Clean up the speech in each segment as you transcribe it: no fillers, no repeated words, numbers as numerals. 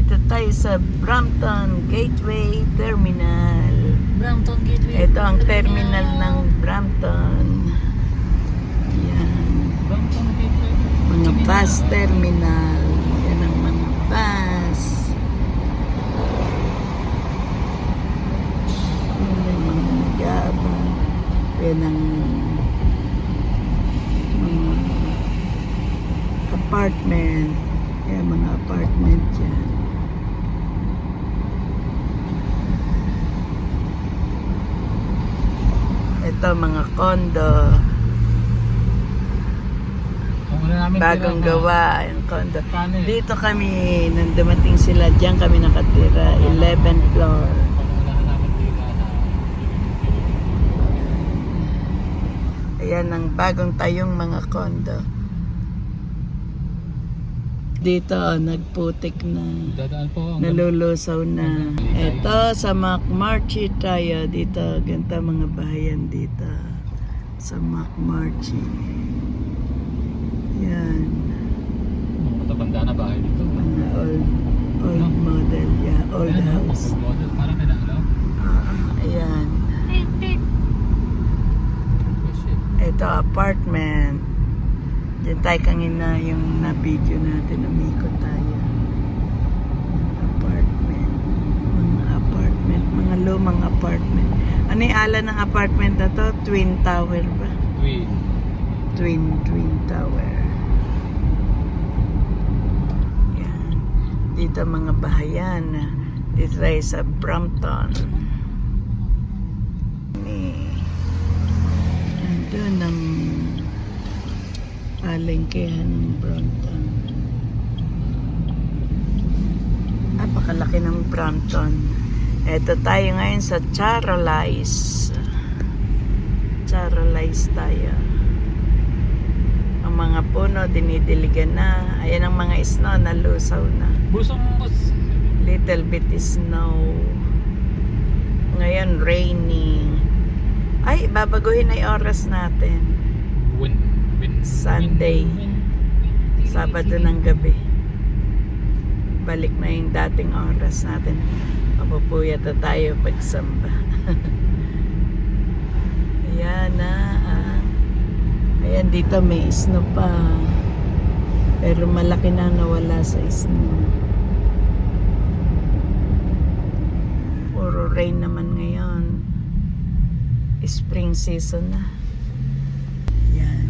Dito tayo sa Brampton Gateway Terminal. Brampton Gateway. Ito ang terminal ng Brampton. Yan. Brampton Gateway. Mga bus terminal. Yan ang mga bus. Yan ang mga nag-aabang. Yan ang mga apartment. Yan mga apartment dyan. Ito mga condo. Bagong gawa yung condo. Dito kami, nang dumating sila, diyan kami nakatira. 11th floor. Ayan ang bagong tayong mga condo. Dito, nagputik na. Nalulusaw na. Ito, sa McMurtry tayo. Dito, ganito mga bahayan dito. Sa McMurtry. Yan. Matabanda na bahay dito. Mga old model. Yeah, old house. Model, parang may naalaw. Ayan. Ito, apartment. Diyan tayo kanina yung na-video natin, umikot tayo. Mga lumang apartment. Ano yung ala ng apartment na to? Twin Tower ba? Twin Tower. Yan. Dito mga bahayan. Dito tayo sa Brampton. Doon ang palengkehan ng Brampton. Napakalaki ng Brampton. Ito tayo ngayon sa Charolais. Charolais tayo. Ang mga puno dinidiligan na. Ayan ang mga snow nalusaw na. Little bit snow. Ngayon raining. Ay, babaguhin na yung oras natin. Sunday. Sabado ng gabi. Balik na yung dating oras natin. Mapupuyat na tayo pagsamba. Ayan na. Ayan, dito may snow pa. Pero malaki na nawala sa snow. Puro rain naman ngayon. Spring season na. Yan.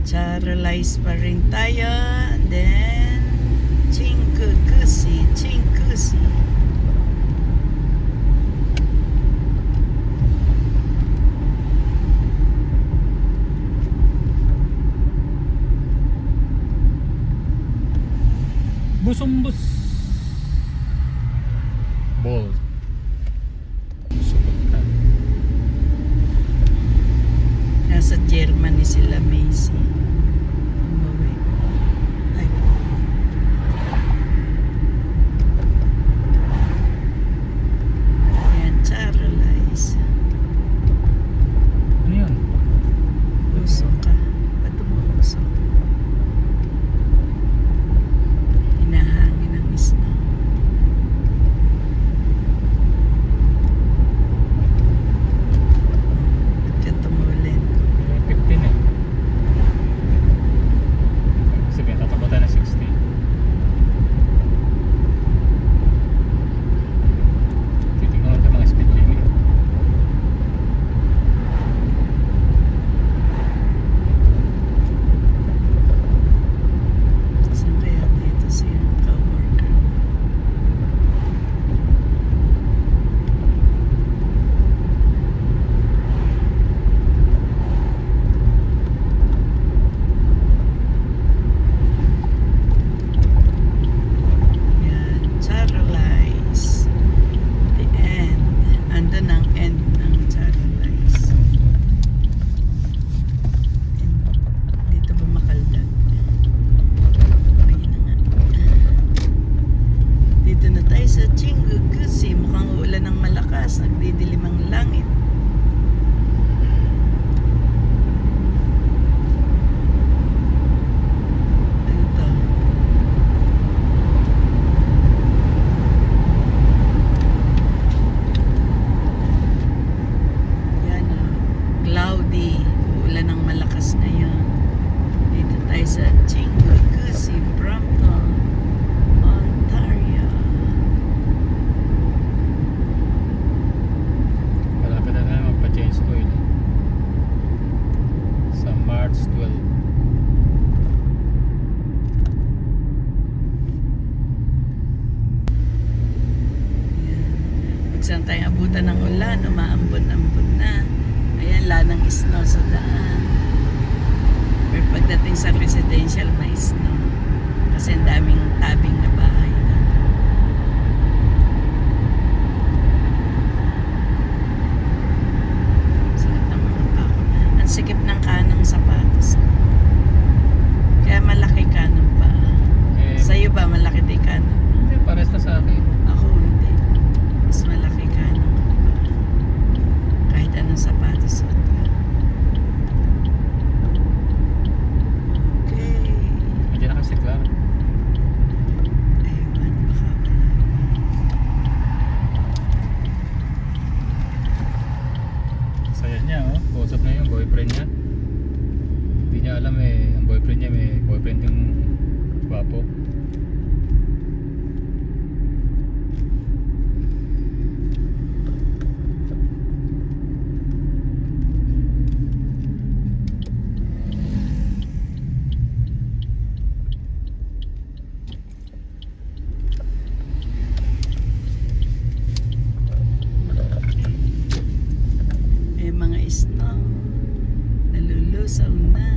Charolais pa rin tayo. Then, Chingugusi. Busumbus. Bold. Nasa Germany sila, Macy. Ay. Ayan, Charolais. Ano yun? Usok ka. Ba't umuusok? Hinahangin ang snow. abutan ng ulan, umaambon-ambon na. Ayan, lanang snow sa daan. Pero pagdating sa residential, may snow. Kasi ang daming tabing na bahay na. Sakit ng mga pako. Ang sikip ng kanang sapatos. Kaya malaki kanang pa. Sa'yo ba malaki din kanang? Hindi, pares na sa akin. Ako hindi. Mas malaki kanang ko pa. Kahit anong sapatos suot ka. Okay. Hindi na kasi klaro. Ayun, baka wala. Saya niya, oh. Kausap na yung boyfriend niya. Hindi niya alam eh, ang boyfriend niya may boyfriend yung gwapo. May mga snow. Nalulusaw na.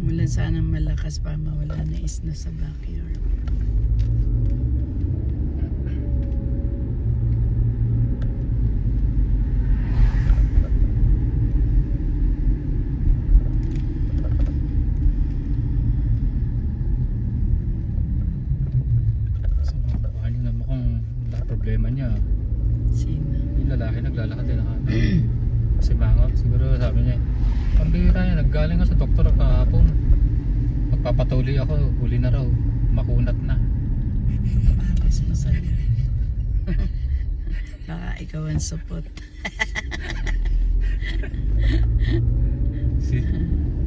Umulan sana malakas para mawala na snow sa backyard. So, baka niyo naman kung wala problema niya. Sino? Yung lalaki naglalakad din ako. Kasi bangot, siguro sabi niya, pambira niya, naggaling ako sa doktor kahapon. Magpapatuloy ako, huli na raw. Makunat na. Papas mo sa'yo. Baka ikaw ang supot.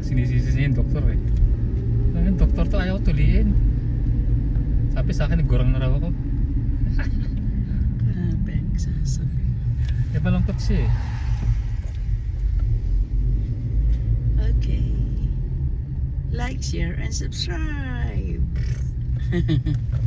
Sinisisi niya yung doktor eh. Sabi yung doktor to, ayaw tuliin. Sabi sa akin, nagurang na raw ako. Grabe ang sasabi. Eh, malungkot siya eh. Okay. Like, share, and subscribe.